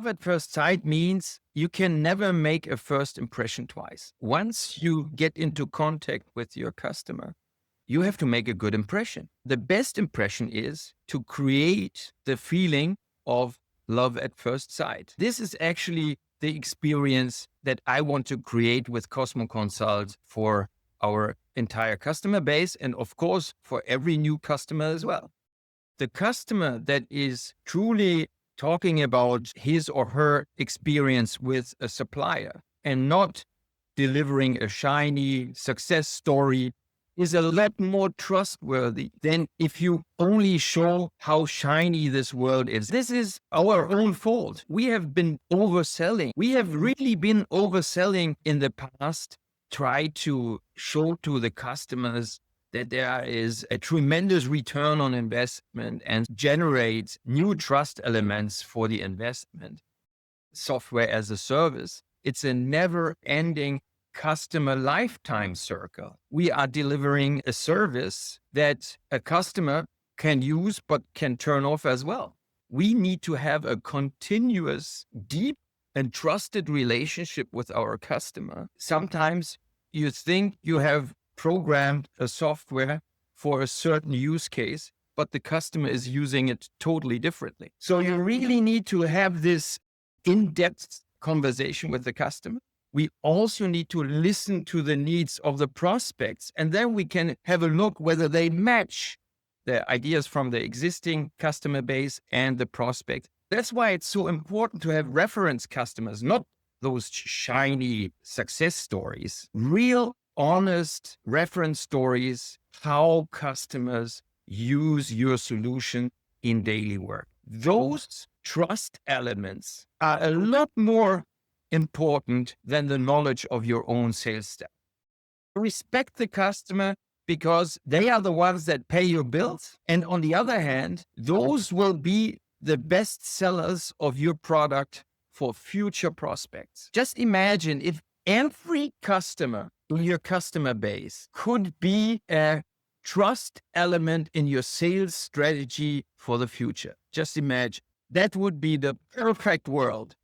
Love at first sight means you can never make a first impression twice. Once you get into contact with your customer, you have to make a good impression. The best impression is to create the feeling of love at first sight. This is actually the experience that I want to create with Cosmo Consult for our entire customer base, and of course, for every new customer as well. The customer that is truly talking about his or her experience with a supplier and not delivering a shiny success story is a lot more trustworthy than if you only show how shiny this world is. This is our own fault. We have been overselling. We have really been overselling in the past. Try to show to the customers that there is a tremendous return on investment and generate new trust elements for the investment. Software as a service, it's a never-ending customer lifetime circle. We are delivering a service that a customer can use but can turn off as well. We need to have a continuous, deep and trusted relationship with our customer. Sometimes you think you have programmed a software for a certain use case, but the customer is using it totally differently. So you really need to have this in-depth conversation with the customer. We also need to listen to the needs of the prospects, and then we can have a look whether they match the ideas from the existing customer base and the prospect. That's why it's so important to have reference customers, not those shiny success stories, real honest reference stories, how customers use your solution in daily work. Those trust elements are a lot more important than the knowledge of your own sales staff. Respect the customer because they are the ones that pay your bills. And on the other hand, those will be the best sellers of your product for future prospects. Just imagine if every customer in your customer base could be a trust element in your sales strategy for the future. Just imagine. That would be the perfect world.